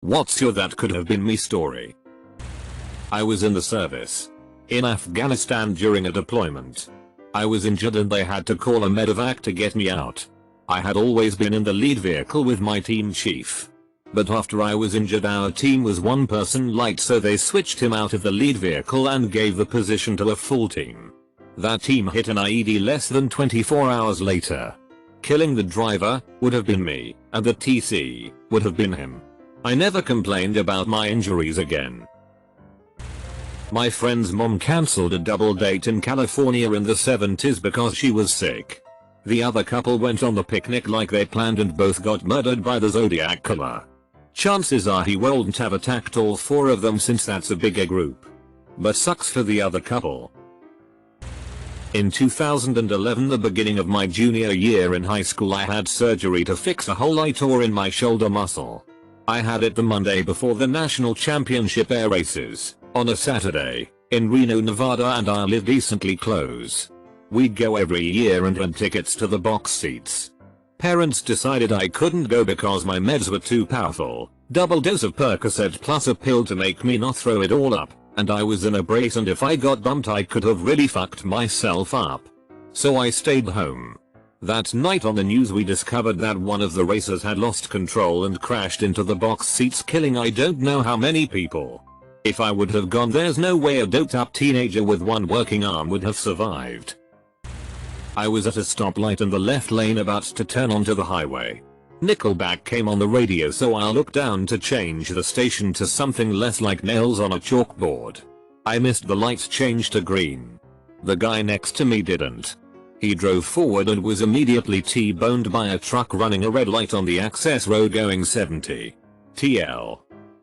What's your that could have been me story? I was in the service. In Afghanistan during a deployment. I was injured and they had to call a medevac to get me out. I had always been in the lead vehicle with my team chief. But after I was injured our team was one person light, so they switched him out of the lead vehicle and gave the position to a full team. That team hit an IED less than 24 hours later. Killing the driver would have been me, and the TC would have been him. I never complained about my injuries again. My friend's mom cancelled a double date in California in the 70s because she was sick. The other couple went on the picnic like they planned and both got murdered by the Zodiac killer. Chances are he won't have attacked all four of them since that's a bigger group. But sucks for the other couple. In 2011, the beginning of my junior year in high school, I had surgery to fix a hole I tore in my shoulder muscle. I had it the Monday before the national championship air races, on a Saturday, in Reno, Nevada, and I live decently close. We'd go every year and rent tickets to the box seats. Parents decided I couldn't go because my meds were too powerful, double dose of Percocet plus a pill to make me not throw it all up, and I was in a brace and if I got bumped I could have really fucked myself up. So I stayed home. That night on the news we discovered that one of the racers had lost control and crashed into the box seats, killing I don't know how many people. If I would have gone, there's no way a doped up teenager with one working arm would have survived. I was at a stoplight in the left lane about to turn onto the highway. Nickelback came on the radio, so I looked down to change the station to something less like nails on a chalkboard. I missed the lights change to green. The guy next to me didn't. He drove forward and was immediately T-boned by a truck running a red light on the access road going 70. TL.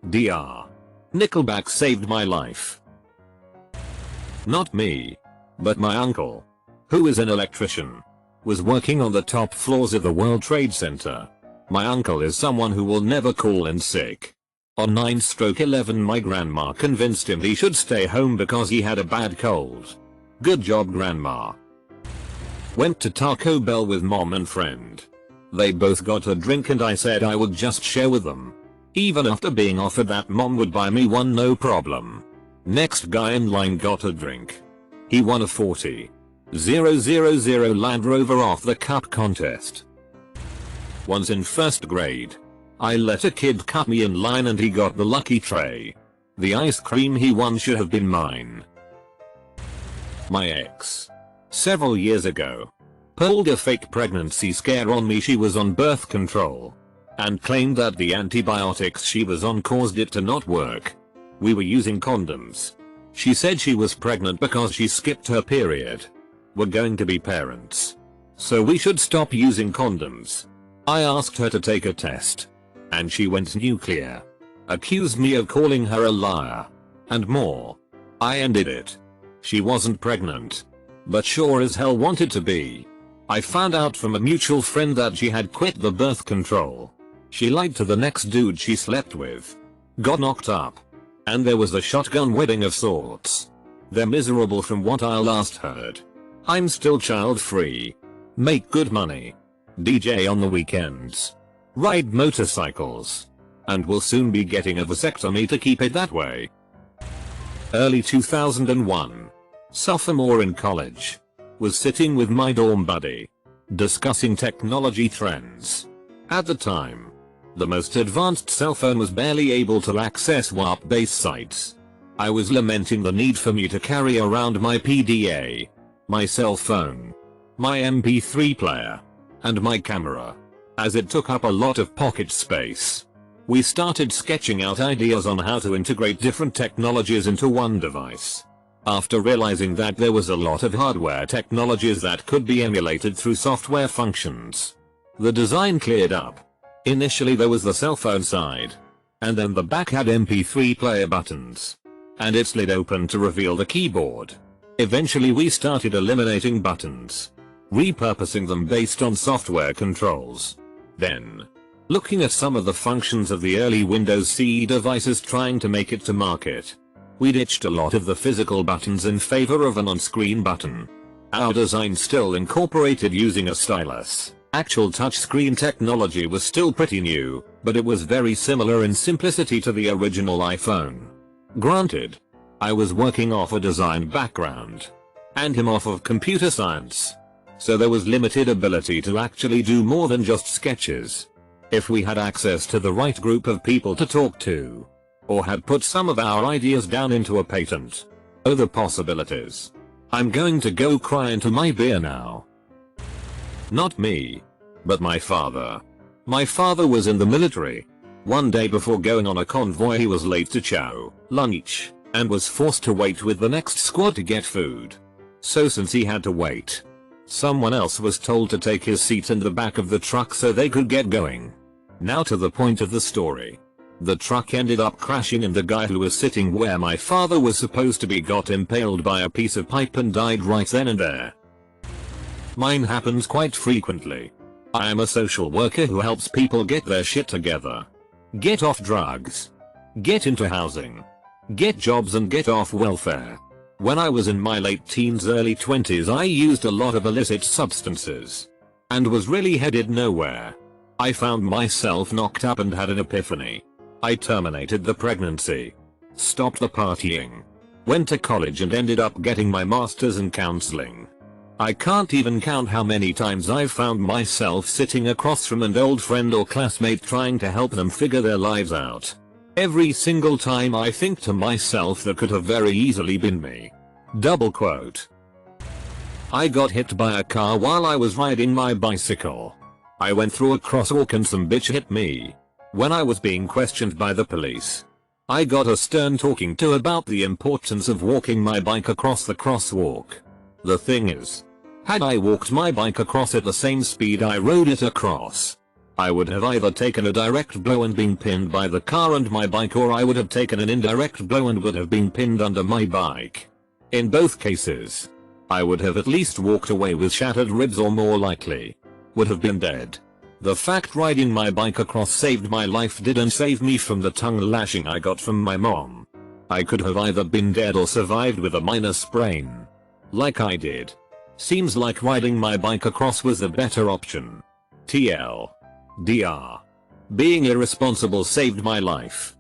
DR. Nickelback saved my life. Not me. But my uncle, who is an electrician, was working on the top floors of the World Trade Center. My uncle is someone who will never call in sick. On 9/11 my grandma convinced him he should stay home because he had a bad cold. Good job, grandma. Went to Taco Bell with mom and friend. They both got a drink and I said I would just share with them. Even after being offered that mom would buy me one, no problem. Next guy in line got a drink. He won a 40,000 Land Rover off the cup contest. Once in first grade, I let a kid cut me in line and he got the lucky tray. The ice cream he won should have been mine. My ex, several years ago, pulled a fake pregnancy scare on me. She was on birth control and claimed that the antibiotics she was on caused it to not work. We were using condoms. She said she was pregnant because she skipped her period. We're going to be parents, so we should stop using condoms. I asked her to take a test, and she went nuclear. Accused me of calling her a liar, and more. I ended it. She wasn't pregnant, but sure as hell wanted to be. I found out from a mutual friend that she had quit the birth control. She lied to the next dude she slept with, got knocked up, and there was a shotgun wedding of sorts. They're miserable from what I last heard. I'm still child free. Make good money. DJ on the weekends. Ride motorcycles. And will soon be getting a vasectomy to keep it that way. Early 2001. Sophomore in college. Was sitting with my dorm buddy. Discussing technology trends. At the time, the most advanced cell phone was barely able to access WAP-based sites. I was lamenting the need for me to carry around my PDA, my cell phone, my MP3 player, and my camera, as it took up a lot of pocket space. We started sketching out ideas on how to integrate different technologies into one device. After realizing that there was a lot of hardware technologies that could be emulated through software functions, the design cleared up. Initially there was the cell phone side, and then the back had MP3 player buttons, and it slid open to reveal the keyboard. Eventually we started eliminating buttons, repurposing them based on software controls. Then, looking at some of the functions of the early Windows CE devices trying to make it to market, we ditched a lot of the physical buttons in favor of an on-screen button. Our design still incorporated using a stylus. Actual touchscreen technology was still pretty new, but it was very similar in simplicity to the original iPhone. Granted, I was working off a design background, and him off of computer science, so there was limited ability to actually do more than just sketches. If we had access to the right group of people to talk to, or had put some of our ideas down into a patent. Oh, the possibilities. I'm going to go cry into my beer now. Not me, but my father. My father was in the military. One day before going on a convoy he was late to chow, lunch, and was forced to wait with the next squad to get food. So since he had to wait, someone else was told to take his seat in the back of the truck so they could get going. Now to the point of the story. The truck ended up crashing and the guy who was sitting where my father was supposed to be got impaled by a piece of pipe and died right then and there. Mine happens quite frequently. I am a social worker who helps people get their shit together, get off drugs, get into housing, get jobs and get off welfare. When I was in my late teens early 20s I used a lot of illicit substances and was really headed nowhere. I found myself knocked up and had an epiphany. I terminated the pregnancy, stopped the partying, went to college and ended up getting my master's in counseling. I can't even count how many times I've found myself sitting across from an old friend or classmate trying to help them figure their lives out. Every single time I think to myself that could have very easily been me. Double quote. I got hit by a car while I was riding my bicycle. I went through a crosswalk and some bitch hit me. When I was being questioned by the police, I got a stern talking to about the importance of walking my bike across the crosswalk. The thing is, had I walked my bike across at the same speed I rode it across, I would have either taken a direct blow and been pinned by the car and my bike, or I would have taken an indirect blow and would have been pinned under my bike. In both cases, I would have at least walked away with shattered ribs, or more likely, would have been dead. The fact riding my bike across saved my life didn't save me from the tongue lashing I got from my mom. I could have either been dead or survived with a minor sprain, like I did. Seems like riding my bike across was the better option. TLDR. Being irresponsible saved my life.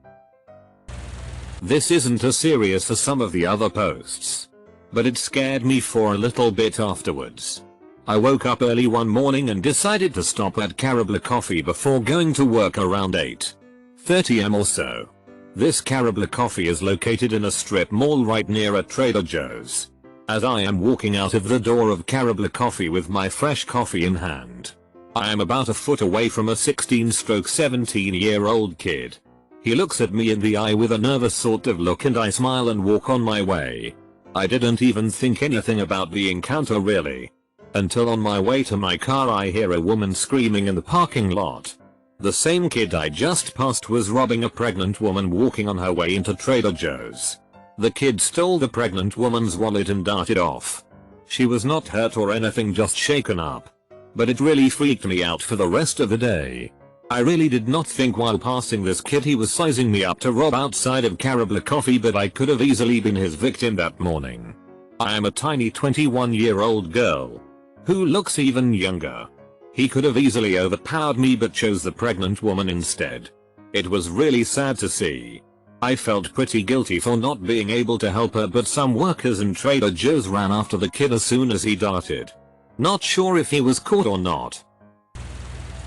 This isn't as serious as some of the other posts, but it scared me for a little bit afterwards. I woke up early one morning and decided to stop at Caribou Coffee before going to work around 8:30 am or so. This Caribou Coffee is located in a strip mall right near a Trader Joe's. As I am walking out of the door of Caribou Coffee with my fresh coffee in hand, I am about a foot away from a 16-17-year-old kid. He looks at me in the eye with a nervous sort of look and I smile and walk on my way. I didn't even think anything about the encounter really, until on my way to my car I hear a woman screaming in the parking lot. The same kid I just passed was robbing a pregnant woman walking on her way into Trader Joe's. The kid stole the pregnant woman's wallet and darted off. She was not hurt or anything, just shaken up. But it really freaked me out for the rest of the day. I really did not think while passing this kid he was sizing me up to rob outside of Caribou Coffee, but I could have easily been his victim that morning. I am a tiny 21-year-old girl who looks even younger. He could have easily overpowered me but chose the pregnant woman instead. It was really sad to see. I felt pretty guilty for not being able to help her, but some workers in Trader Joe's ran after the kid as soon as he darted. Not sure if he was caught or not.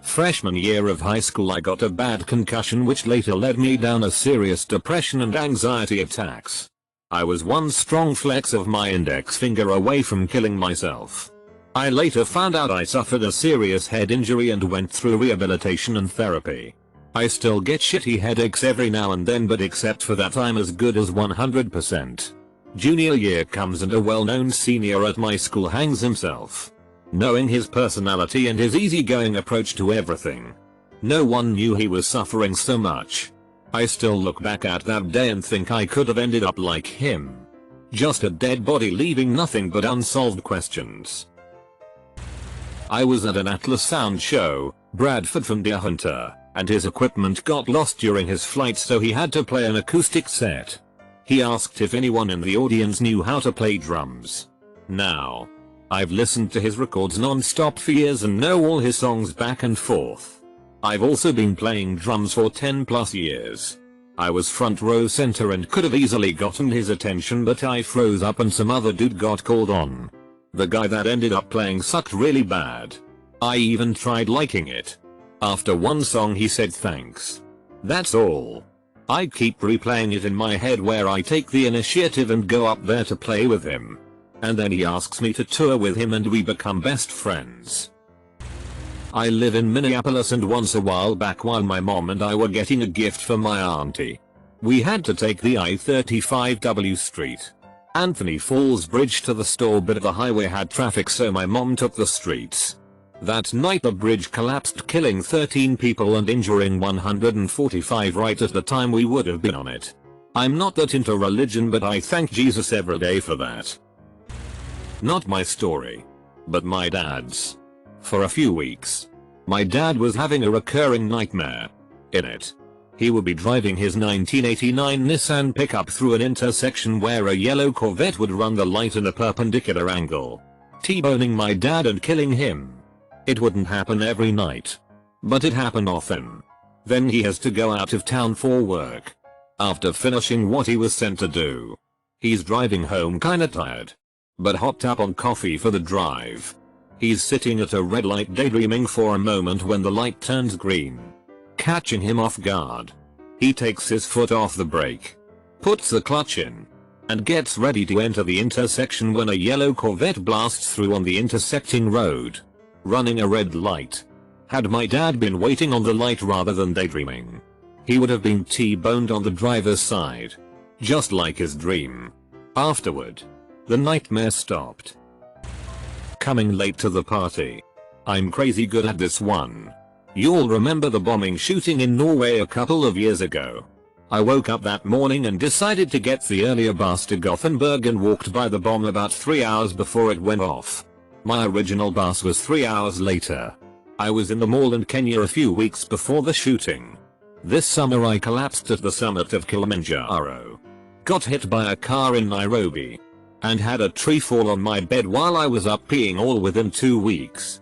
Freshman year of high school I got a bad concussion which later led me down a serious depression and anxiety attacks. I was one strong flex of my index finger away from killing myself. I later found out I suffered a serious head injury and went through rehabilitation and therapy. I still get shitty headaches every now and then, but except for that I'm as good as 100%. Junior year comes and a well-known senior at my school hangs himself. Knowing his personality and his easygoing approach to everything, no one knew he was suffering so much. I still look back at that day and think I could have ended up like him. Just a dead body leaving nothing but unsolved questions. I was at an Atlas Sound show, Bradford from Deer Hunter, and his equipment got lost during his flight, so he had to play an acoustic set. He asked if anyone in the audience knew how to play drums. Now, I've listened to his records non-stop for years and know all his songs back and forth. I've also been playing drums for 10 plus years. I was front row center and could have easily gotten his attention, but I froze up and some other dude got called on. The guy that ended up playing sucked really bad. I even tried liking it. After one song he said thanks. That's all. I keep replaying it in my head where I take the initiative and go up there to play with him. And then he asks me to tour with him and we become best friends. I live in Minneapolis, and once a while back while my mom and I were getting a gift for my auntie, we had to take the I-35 W Street Anthony Falls Bridge to the store, but the highway had traffic so my mom took the streets. That night the bridge collapsed, killing 13 people and injuring 145 right at the time we would have been on it. I'm not that into religion, but I thank Jesus every day for that. Not my story, but my dad's. For a few weeks, my dad was having a recurring nightmare. In it, he would be driving his 1989 Nissan pickup through an intersection where a yellow Corvette would run the light in a perpendicular angle, T-boning my dad and killing him. It wouldn't happen every night, but it happened often. Then he has to go out of town for work. After finishing what he was sent to do, he's driving home kinda tired, but hopped up on coffee for the drive. He's sitting at a red light daydreaming for a moment when the light turns green, catching him off guard. He takes his foot off the brake, puts the clutch in, and gets ready to enter the intersection when a yellow Corvette blasts through on the intersecting road, running a red light. Had my dad been waiting on the light rather than daydreaming, he would have been T-boned on the driver's side, just like his dream. Afterward, the nightmare stopped. Coming late to the party. I'm crazy good at this one. You'll remember the bombing shooting in Norway a couple of years ago. I woke up that morning and decided to get the earlier bus to Gothenburg and walked by the bomb about 3 hours before it went off. My original bus was 3 hours later. I was in the mall in Kenya a few weeks before the shooting. This summer I collapsed at the summit of Kilimanjaro. Got hit by a car in Nairobi, and had a tree fall on my bed while I was up peeing, all within 2 weeks.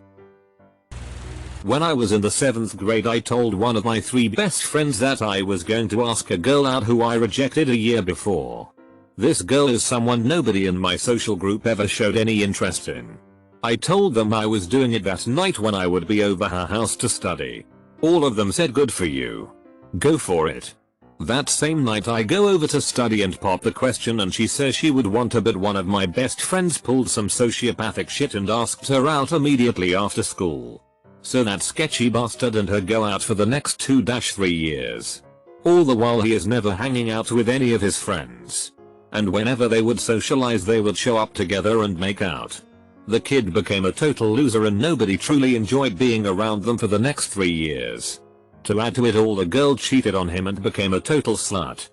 When I was in the 7th grade I told one of my 3 best friends that I was going to ask a girl out who I rejected a year before. This girl is someone nobody in my social group ever showed any interest in. I told them I was doing it that night when I would be over her house to study. All of them said good for you. Go for it. That same night I go over to study and pop the question and she says she would want to, but one of my best friends pulled some sociopathic shit and asked her out immediately after school. So that sketchy bastard and her go out for the next 2-3 years. All the while he is never hanging out with any of his friends. And whenever they would socialize they would show up together and make out. The kid became a total loser and nobody truly enjoyed being around them for the next 3 years. To add to it all, the girl cheated on him and became a total slut.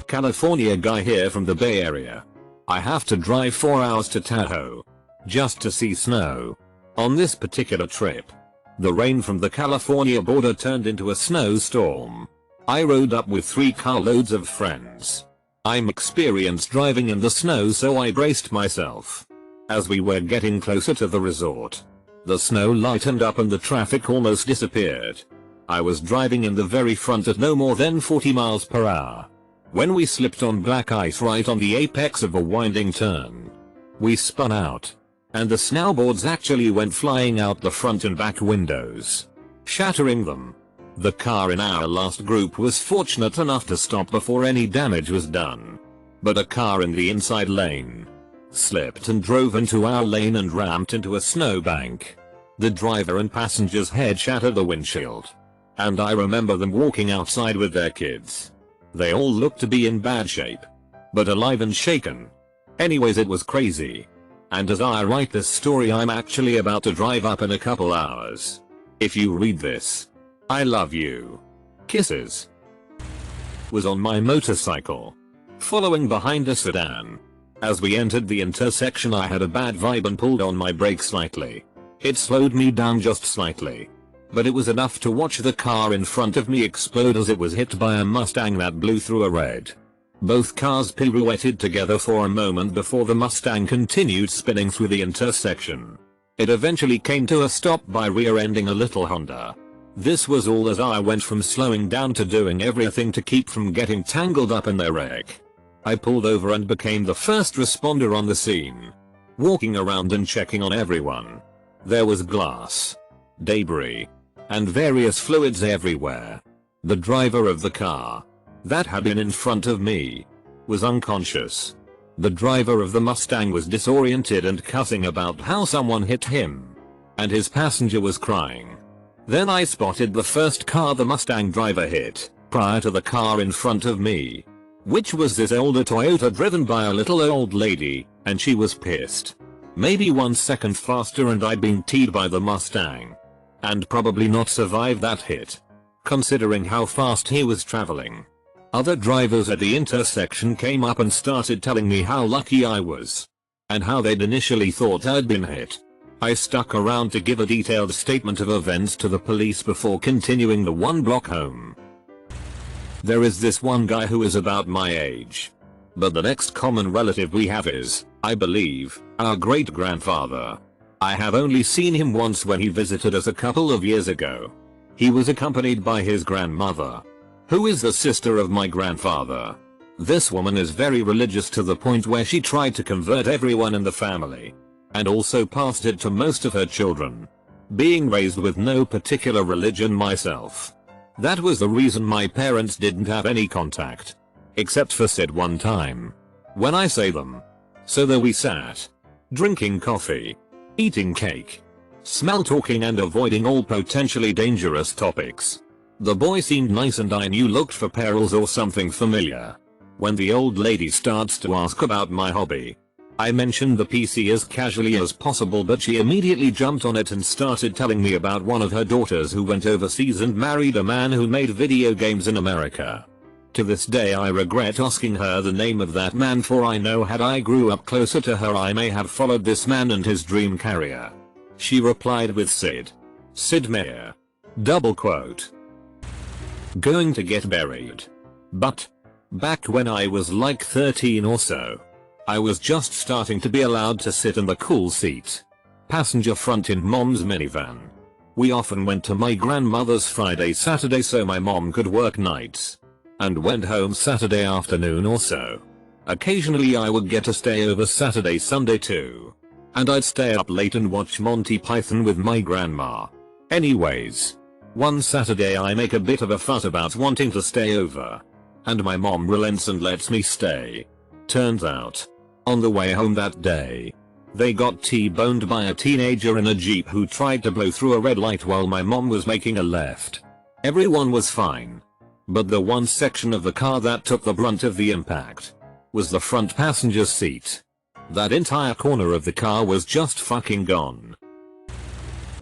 California guy here from the Bay Area. I have to drive 4 hours to Tahoe just to see snow. On this particular trip, the rain from the California border turned into a snowstorm. I rode up with 3 carloads of friends. I'm experienced driving in the snow, so I braced myself. As we were getting closer to the resort, the snow lightened up and the traffic almost disappeared. I was driving in the very front at no more than 40 miles per hour, when we slipped on black ice right on the apex of a winding turn. We spun out, and the snowboards actually went flying out the front and back windows, shattering them. The car in our last group was fortunate enough to stop before any damage was done, but a car in the inside lane slipped and drove into our lane and rammed into a snowbank. The driver and passenger's head shattered the windshield, and I remember them walking outside with their kids. They all looked to be in bad shape, but alive and shaken. Anyways, it was crazy. And as I write this story I'm actually about to drive up in a couple hours. If you read this, I love you. Kisses. Was on my motorcycle, following behind a sedan. As we entered the intersection I had a bad vibe and pulled on my brake slightly. It slowed me down just slightly, but it was enough to watch the car in front of me explode as it was hit by a Mustang that blew through a red. Both cars pirouetted together for a moment before the Mustang continued spinning through the intersection. It eventually came to a stop by rear-ending a little Honda. This was all as I went from slowing down to doing everything to keep from getting tangled up in their wreck. I pulled over and became the first responder on the scene, walking around and checking on everyone. There was glass, debris, and various fluids everywhere. The driver of the car that had been in front of me was unconscious. The driver of the Mustang was disoriented and cussing about how someone hit him, and his passenger was crying. Then I spotted the first car the Mustang driver hit, prior to the car in front of me, which was this older Toyota driven by a little old lady, and she was pissed. Maybe 1 second faster and I'd been teed by the Mustang, and probably not survived that hit, considering how fast he was traveling. Other drivers at the intersection came up and started telling me how lucky I was, and how they'd initially thought I'd been hit. I stuck around to give a detailed statement of events to the police before continuing the 1 block home. There is this one guy who is about my age, but the next common relative we have is, I believe, our great-grandfather. I have only seen him once when he visited us a couple of years ago. He was accompanied by his grandmother, who is the sister of my grandfather. This woman is very religious to the point where she tried to convert everyone in the family, and also passed it to most of her children. Being raised with no particular religion myself, that was the reason my parents didn't have any contact, except for said one time. When I say them. So there we sat, drinking coffee, eating cake, smell talking and avoiding all potentially dangerous topics. The boy seemed nice and I knew looked for perils or something familiar. When the old lady starts to ask about my hobby, I mentioned the PC as casually as possible, but she immediately jumped on it and started telling me about one of her daughters who went overseas and married a man who made video games in America. To this day I regret asking her the name of that man, for I know had I grew up closer to her I may have followed this man and his dream career. She replied with Sid Meier. Double quote. Going to get buried. But back when I was like 13 or so, I was just starting to be allowed to sit in the cool seat, passenger front in mom's minivan. We often went to my grandmother's Friday Saturday so my mom could work nights, and went home Saturday afternoon or so. Occasionally I would get to stay over Saturday Sunday too, and I'd stay up late and watch Monty Python with my grandma. Anyways, one Saturday I make a bit of a fuss about wanting to stay over, and my mom relents and lets me stay. Turns out, on the way home that day, they got T-boned by a teenager in a Jeep who tried to blow through a red light while my mom was making a left. Everyone was fine, but the one section of the car that took the brunt of the impact was the front passenger seat. That entire corner of the car was just fucking gone.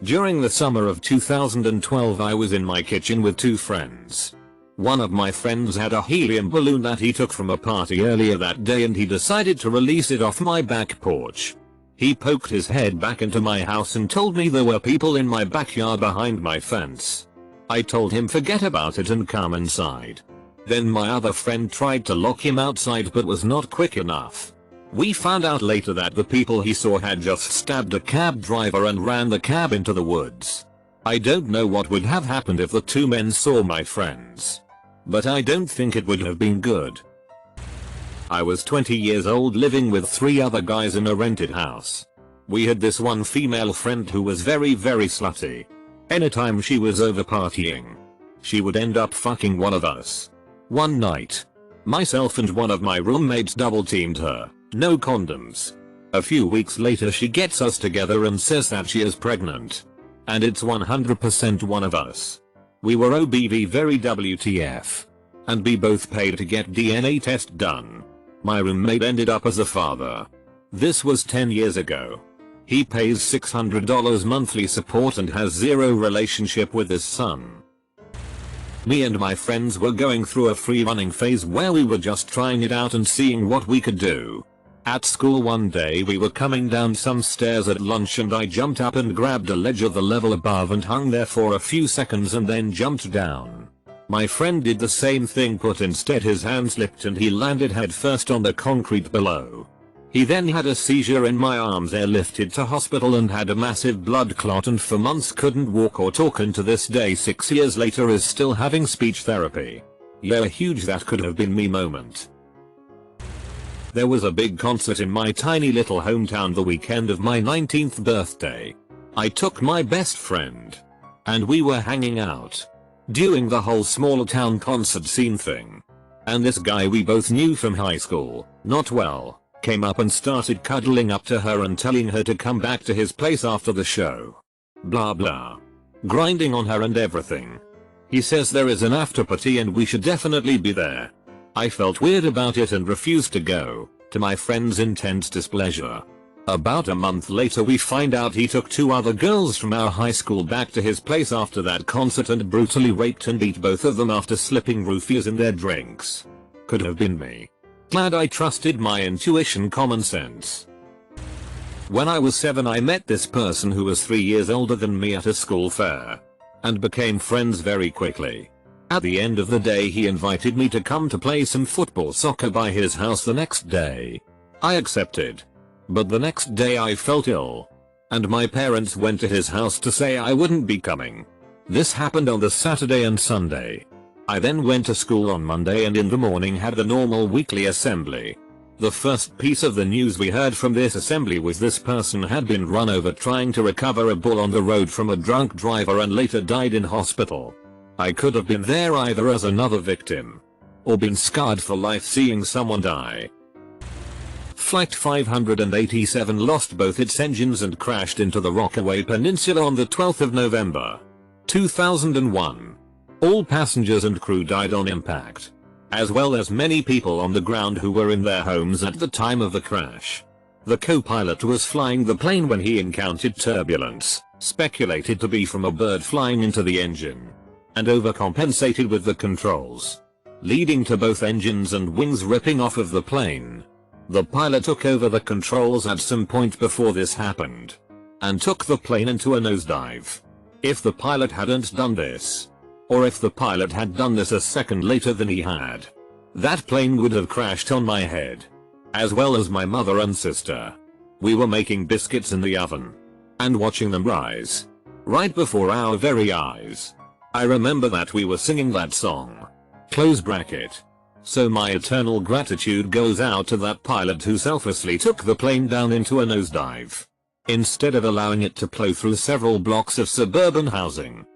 During the summer of 2012 I was in my kitchen with 2 friends. One of my friends had a helium balloon that he took from a party earlier that day and he decided to release it off my back porch. He poked his head back into my house and told me there were people in my backyard behind my fence. I told him forget about it and come inside. Then my other friend tried to lock him outside but was not quick enough. We found out later that the people he saw had just stabbed a cab driver and ran the cab into the woods. I don't know what would have happened if the 2 men saw my friends, but I don't think it would have been good. I was 20 years old living with 3 other guys in a rented house. We had this one female friend who was very slutty. Anytime she was over partying, she would end up fucking one of us. One night, myself and one of my roommates double teamed her. No condoms. A few weeks later she gets us together and says that she is pregnant. And it's 100% one of us. We were OBV very WTF. And we both paid to get DNA test done. My roommate ended up as a father. This was 10 years ago. He pays $600 monthly support and has 0 relationship with his son. Me and my friends were going through a free running phase where we were just trying it out and seeing what we could do. At school one day we were coming down some stairs at lunch and I jumped up and grabbed a ledge of the level above and hung there for a few seconds and then jumped down. My friend did the same thing but instead his hand slipped and he landed head first on the concrete below. He then had a seizure in my arms, airlifted to hospital and had a massive blood clot, and for months couldn't walk or talk, and to this day 6 years later is still having speech therapy. Yeah, a huge that could have been me moment. There was a big concert in my tiny little hometown the weekend of my 19th birthday. I took my best friend, and we were hanging out, doing the whole small town concert scene thing. And this guy we both knew from high school, not well, came up and started cuddling up to her and telling her to come back to his place after the show. Blah blah. Grinding on her and everything. He says there is an after party and we should definitely be there. I felt weird about it and refused to go, to my friend's intense displeasure. About a month later we find out he took 2 other girls from our high school back to his place after that concert and brutally raped and beat both of them after slipping roofies in their drinks. Could have been me. Glad I trusted my intuition, common sense. When I was 7 I met this person who was 3 years older than me at a school fair, and became friends very quickly. At the end of the day he invited me to come to play some football soccer by his house the next day. I accepted. But the next day I felt ill, and my parents went to his house to say I wouldn't be coming. This happened on the Saturday and Sunday. I then went to school on Monday and in the morning had the normal weekly assembly. The first piece of the news we heard from this assembly was this person had been run over trying to recover a ball on the road from a drunk driver and later died in hospital. I could have been there either as another victim, or been scarred for life seeing someone die. Flight 587 lost both its engines and crashed into the Rockaway Peninsula on the 12th of November, 2001. All passengers and crew died on impact, as well as many people on the ground who were in their homes at the time of the crash. The co-pilot was flying the plane when he encountered turbulence, speculated to be from a bird flying into the engine, and overcompensated with the controls, leading to both engines and wings ripping off of the plane. The pilot took over the controls at some point before this happened, and took the plane into a nosedive. If the pilot hadn't done this, or if the pilot had done this a second later than he had, that plane would have crashed on my head, as well as my mother and sister. We were making biscuits in the oven, and watching them rise, right before our very eyes. I remember that we were singing that song. Close bracket. So my eternal gratitude goes out to that pilot who selflessly took the plane down into a nosedive, instead of allowing it to plow through several blocks of suburban housing.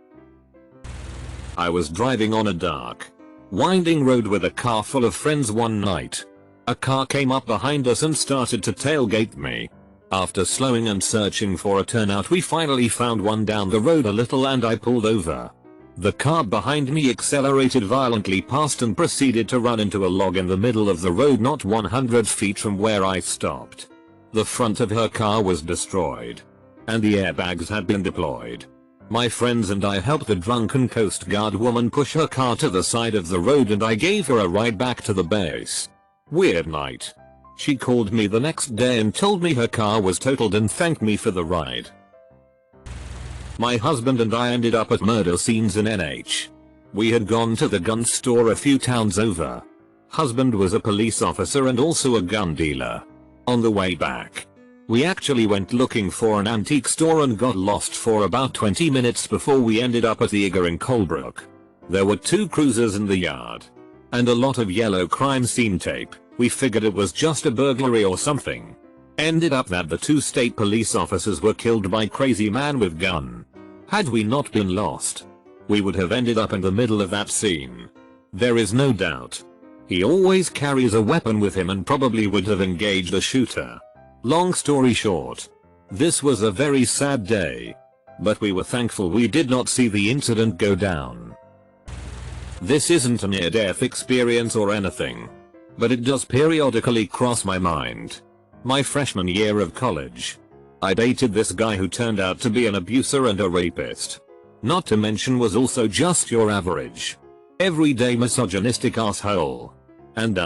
I was driving on a dark, winding road with a car full of friends one night. A car came up behind us and started to tailgate me. After slowing and searching for a turnout we finally found one down the road a little and I pulled over. The car behind me accelerated violently past and proceeded to run into a log in the middle of the road not 100 feet from where I stopped. The front of her car was destroyed, and the airbags had been deployed. My friends and I helped the drunken Coast Guard woman push her car to the side of the road and I gave her a ride back to the base. Weird night. She called me the next day and told me her car was totaled and thanked me for the ride. My husband and I ended up at murder scenes in NH. We had gone to the gun store a few towns over. Husband was a police officer and also a gun dealer. On the way back, we actually went looking for an antique store and got lost for about 20 minutes before we ended up at the Eager in Colebrook. There were 2 cruisers in the yard, and a lot of yellow crime scene tape. We figured it was just a burglary or something. Ended up that the 2 state police officers were killed by crazy man with gun. Had we not been lost, we would have ended up in the middle of that scene. There is no doubt. He always carries a weapon with him and probably would have engaged a shooter. Long story short, this was a very sad day, but we were thankful we did not see the incident go down. This isn't a near-death experience or anything, but it does periodically cross my mind. My freshman year of college, I dated this guy who turned out to be an abuser and a rapist. Not to mention was also just your average, everyday misogynistic asshole. And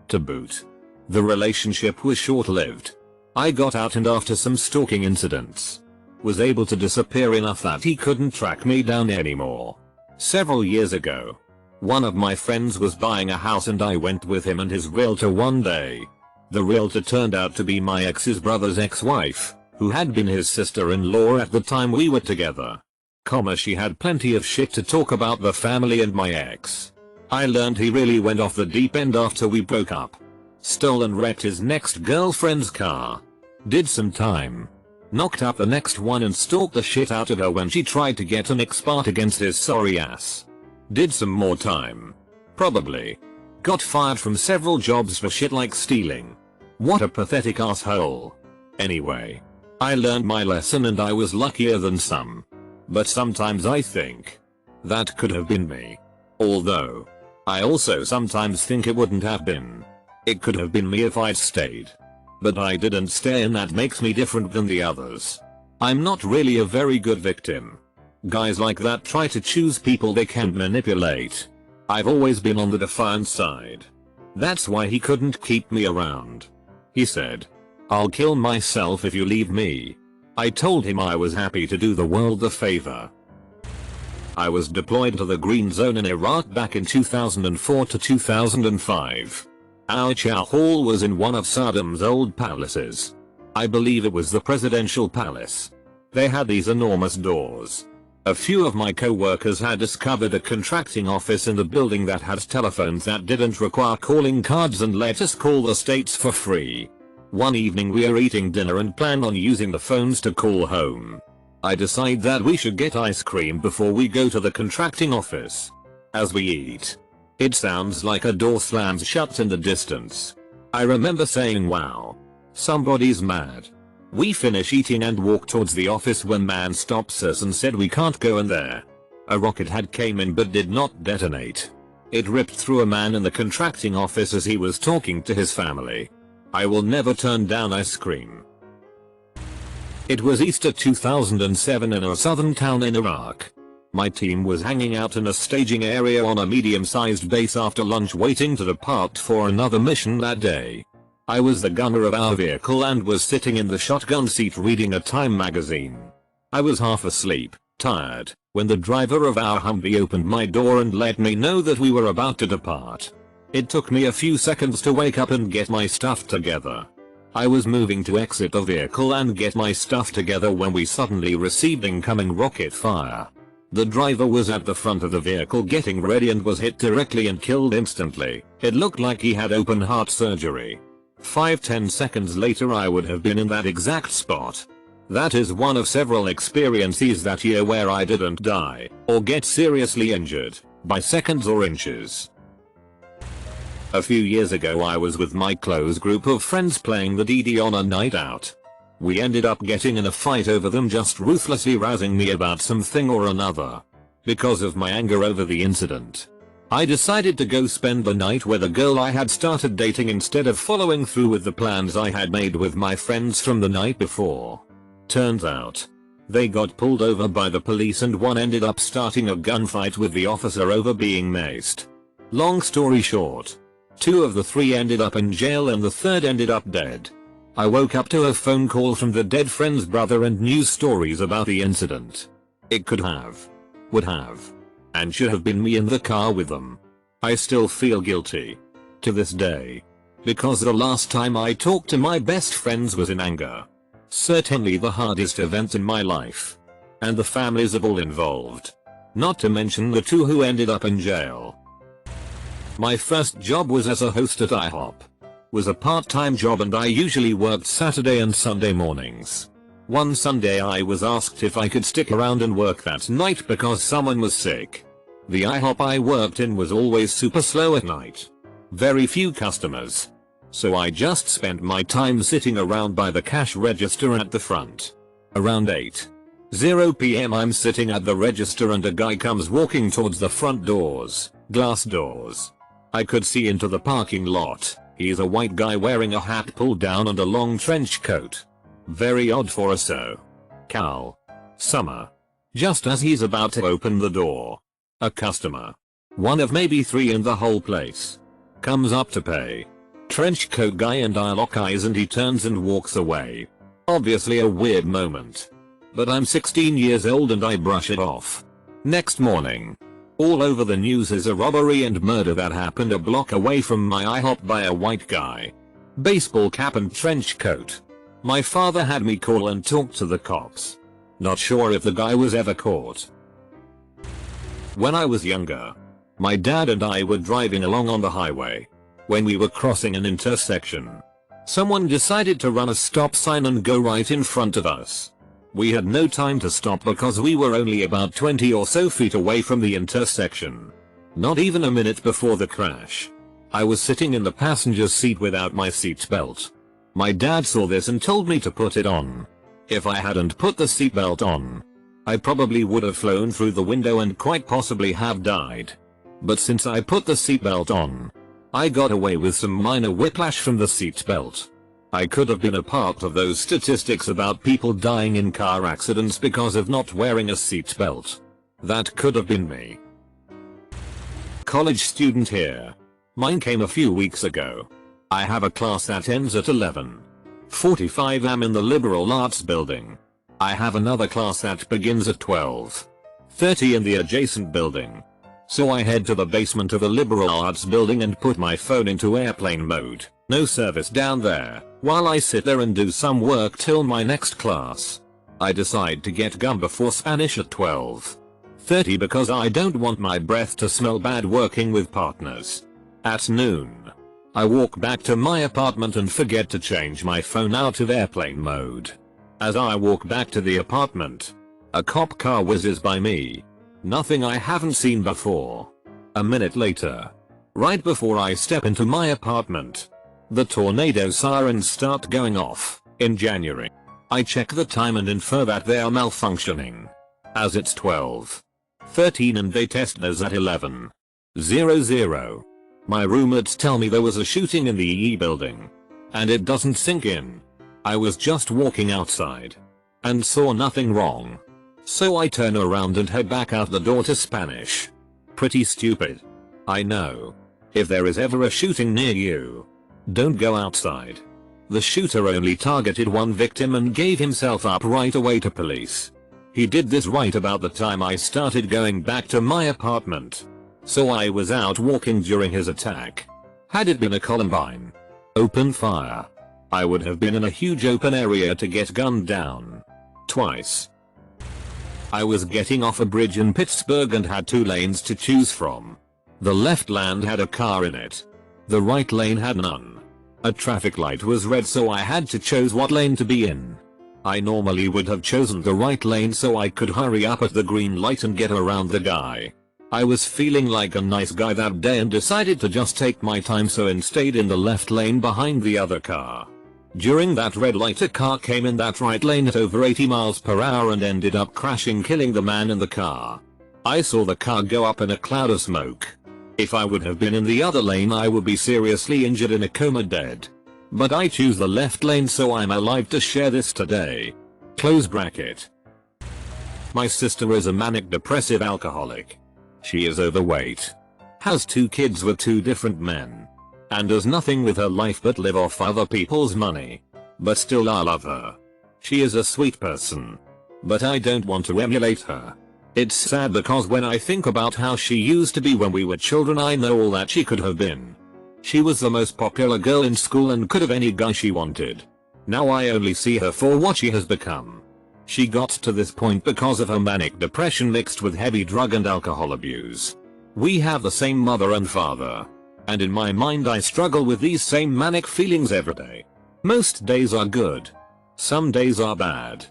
to boot. The relationship was short-lived. I got out and after some stalking incidents, was able to disappear enough that he couldn't track me down anymore. Several years ago, one of my friends was buying a house and I went with him and his realtor one day. The realtor turned out to be my ex's brother's ex-wife, who had been his sister-in-law at the time we were together. She had plenty of shit to talk about the family and my ex. I learned he really went off the deep end after we broke up. Stole and wrecked his next girlfriend's car. Did some time. Knocked up the next one and stalked the shit out of her when she tried to get an ex part against his sorry ass. Did some more time. Probably. Got fired from several jobs for shit like stealing. What a pathetic asshole. Anyway. I learned my lesson and I was luckier than some. But sometimes I think that could have been me. Although I also sometimes think it wouldn't have been. It could have been me if I'd stayed. But I didn't stay and that makes me different than the others. I'm not really a very good victim. Guys like that try to choose people they can manipulate. I've always been on the defiant side. That's why he couldn't keep me around. He said, "I'll kill myself if you leave me." I told him I was happy to do the world a favor. I was deployed to the Green Zone in Iraq back in 2004 to 2005. Our chow hall was in one of Saddam's old palaces. I believe it was the presidential palace. They had these enormous doors. A few of my co-workers had discovered a contracting office in the building that had telephones that didn't require calling cards and let us call the states for free. One evening we are eating dinner and plan on using the phones to call home. I decide that we should get ice cream before we go to the contracting office. As we eat, it sounds like a door slams shut in the distance. I remember saying, "Wow. Somebody's mad." We finish eating and walk towards the office when man stops us and said we can't go in there. A rocket had came in but did not detonate. It ripped through a man in the contracting office as he was talking to his family. I will never turn down ice cream. It was Easter 2007 in a southern town in Iraq. My team was hanging out in a staging area on a medium-sized base after lunch waiting to depart for another mission that day. I was the gunner of our vehicle and was sitting in the shotgun seat reading a Time magazine. I was half asleep, tired, when the driver of our Humvee opened my door and let me know that we were about to depart. It took me a few seconds to wake up and get my stuff together. I was moving to exit the vehicle and get my stuff together when we suddenly received incoming rocket fire. The driver was at the front of the vehicle getting ready and was hit directly and killed instantly. It looked like he had open heart surgery. 5-10 seconds later I would have been in that exact spot. That is one of several experiences that year where I didn't die, or get seriously injured, by seconds or inches. A few years ago I was with my close group of friends playing the DD on a night out. We ended up getting in a fight over them just ruthlessly rousing me about something or another. Because of my anger over the incident, I decided to go spend the night with a girl I had started dating instead of following through with the plans I had made with my friends from the night before. Turns out, they got pulled over by the police and one ended up starting a gunfight with the officer over being maced. Long story short, 2 of the 3 ended up in jail and the 3rd ended up dead. I woke up to a phone call from the dead friend's brother and news stories about the incident. It could have, would have, and should have been me in the car with them. I still feel guilty to this day, because the last time I talked to my best friends was in anger. Certainly the hardest event in my life. And the families of all involved. Not to mention the 2 who ended up in jail. My first job was as a host at IHOP. Was a part-time job and I usually worked Saturday and Sunday mornings. One Sunday I was asked if I could stick around and work that night because someone was sick. The IHOP I worked in was always super slow at night. Very few customers. So I just spent my time sitting around by the cash register at the front. Around 8:00 p.m. I'm sitting at the register and a guy comes walking towards the front doors, glass doors. I could see into the parking lot. He's a white guy wearing a hat pulled down and a long trench coat. Very odd for a so-called summer. Just as he's about to open the door, a customer, one of maybe 3 in the whole place, comes up to pay. Trench coat guy and I lock eyes and he turns and walks away. Obviously a weird moment. But I'm 16 years old and I brush it off. Next morning, all over the news is a robbery and murder that happened a block away from my IHOP by a white guy. baseball cap and trench coat. My father had me call and talk to the cops. Not sure if the guy was ever caught. When I was younger, my dad and I were driving along on the highway. When we were crossing an intersection, someone decided to run a stop sign and go right in front of us. We had no time to stop because we were only about 20 or so feet away from the intersection. Not even a minute before the crash, I was sitting in the passenger seat without my seatbelt. My dad saw this and told me to put it on. If I hadn't put the seatbelt on, I probably would have flown through the window and quite possibly have died. But since I put the seatbelt on, I got away with some minor whiplash from the seatbelt. I could have been a part of those statistics about people dying in car accidents because of not wearing a seatbelt. That could have been me. College student here. Mine came a few weeks ago. I have a class that ends at 11:45 am in the liberal arts building. I have another class that begins at 12:30 in the adjacent building. So I head to the basement of the liberal arts building and put my phone into airplane mode. No service down there, while I sit there and do some work till my next class. I decide to get gum before Spanish at 12:30 because I don't want my breath to smell bad working with partners. At noon, I walk back to my apartment and forget to change my phone out of airplane mode. As I walk back to the apartment, a cop car whizzes by me. Nothing I haven't seen before. A minute later, right before I step into my apartment, the tornado sirens start going off. In January, I check the time and infer that they are malfunctioning, as it's 12:13 and they test those at 11:00. My roommates tell me there was a shooting in the EE building, and it doesn't sink in. I was just walking outside and saw nothing wrong. So I turn around and head back out the door to Spanish. Pretty stupid, I know. If there is ever a shooting near you, don't go outside. The shooter only targeted one victim and gave himself up right away to police. He did this right about the time I started going back to my apartment. So I was out walking during his attack. Had it been a Columbine open fire, I would have been in a huge open area to get gunned down. Twice. I was getting off a bridge in Pittsburgh and had two lanes to choose from. The left lane had a car in it. The right lane had none. A traffic light was red, so I had to choose what lane to be in. I normally would have chosen the right lane so I could hurry up at the green light and get around the guy. I was feeling like a nice guy that day and decided to just take my time, so I stayed in the left lane behind the other car. During that red light, a car came in that right lane at over 80 miles per hour and ended up crashing, killing the man in the car. I saw the car go up in a cloud of smoke. If I would have been in the other lane, I would be seriously injured, in a coma, dead. But I choose the left lane, so I'm alive to share this today. Close bracket. My sister is a manic depressive alcoholic. She is overweight, has 2 kids with 2 different men, and does nothing with her life but live off other people's money. But still, I love her. She is a sweet person, but I don't want to emulate her. It's sad because when I think about how she used to be when we were children, I know all that she could have been. She was the most popular girl in school and could have any guy she wanted. Now I only see her for what she has become. She got to this point because of her manic depression mixed with heavy drug and alcohol abuse. We have the same mother and father, and in my mind I struggle with these same manic feelings every day. Most days are good. Some days are bad.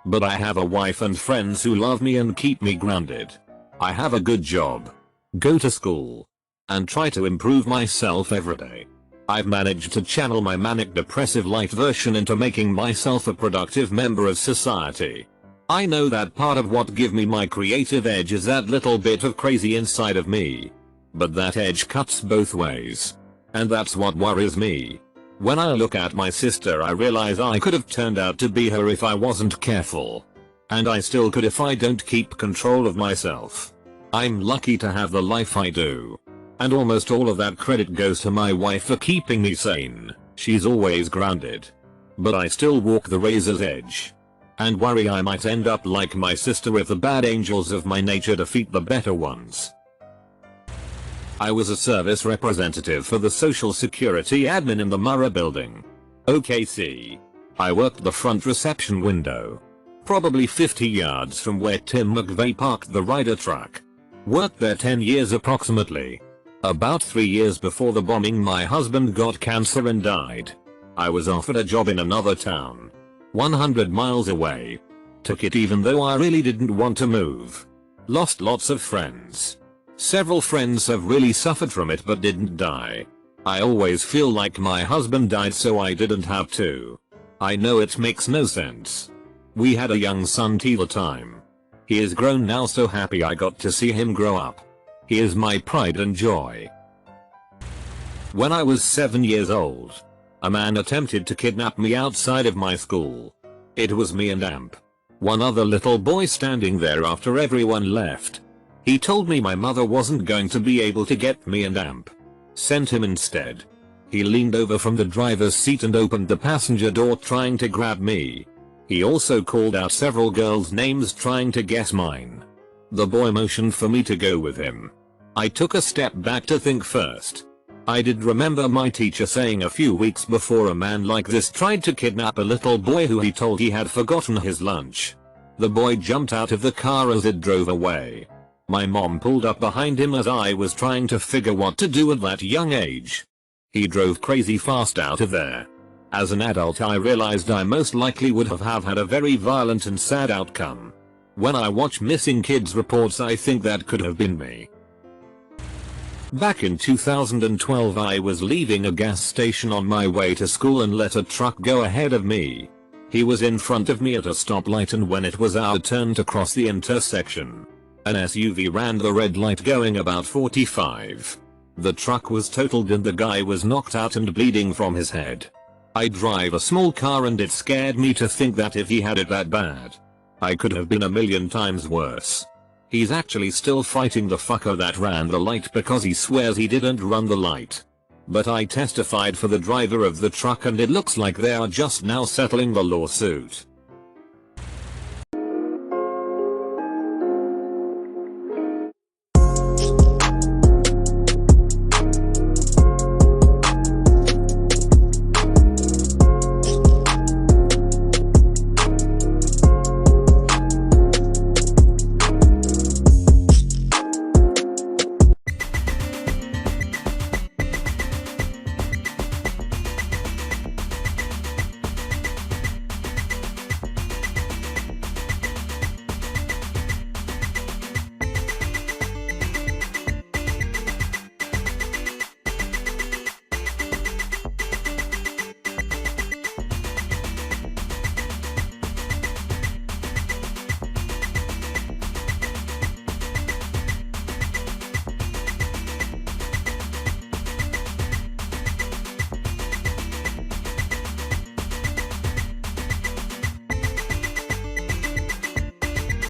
But I have a wife and friends who love me and keep me grounded. I have a good job, go to school, and try to improve myself every day. I've managed to channel my manic depressive light version into making myself a productive member of society. I know that part of what gives me my creative edge is that little bit of crazy inside of me. But that edge cuts both ways. And that's what worries me. When I look at my sister, I realize I could have turned out to be her if I wasn't careful. And I still could if I don't keep control of myself. I'm lucky to have the life I do. And almost all of that credit goes to my wife for keeping me sane. She's always grounded. But I still walk the razor's edge. And worry I might end up like my sister if the bad angels of my nature defeat the better ones. I was a service representative for the Social Security admin in the Murrah building. OKC. I worked the front reception window. Probably 50 yards from where Tim McVeigh parked the Ryder truck. Worked there 10 years approximately. About 3 years before the bombing my husband got cancer and died. I was offered a job in another town. 100 miles away. Took it even though I really didn't want to move. Lost lots of friends. Several friends have really suffered from it but didn't die. I always feel like my husband died so I didn't have to. I know it makes no sense. We had a young son till the time. He is grown now, so happy I got to see him grow up. He is my pride and joy. When I was 7 years old, a man attempted to kidnap me outside of my school. It was me and Amp, one other little boy, standing there after everyone left. He told me my mother wasn't going to be able to get me and Amp. Sent him instead. He leaned over from the driver's seat and opened the passenger door trying to grab me. He also called out several girls' names trying to guess mine. The boy motioned for me to go with him. I took a step back to think first. I did remember my teacher saying a few weeks before a man like this tried to kidnap a little boy who he told he had forgotten his lunch. The boy jumped out of the car as it drove away. My mom pulled up behind him as I was trying to figure what to do at that young age. He drove crazy fast out of there. As an adult I realized I most likely would have had a very violent and sad outcome. When I watch missing kids reports I think that could have been me. Back in 2012 I was leaving a gas station on my way to school and let a truck go ahead of me. He was in front of me at a stoplight, and when it was our turn to cross the intersection, an SUV ran the red light going about 45. The truck was totaled and the guy was knocked out and bleeding from his head. I drive a small car and it scared me to think that if he had it that bad, I could have been a million times worse. He's actually still fighting the fucker that ran the light because he swears he didn't run the light. But I testified for the driver of the truck and it looks like they are just now settling the lawsuit.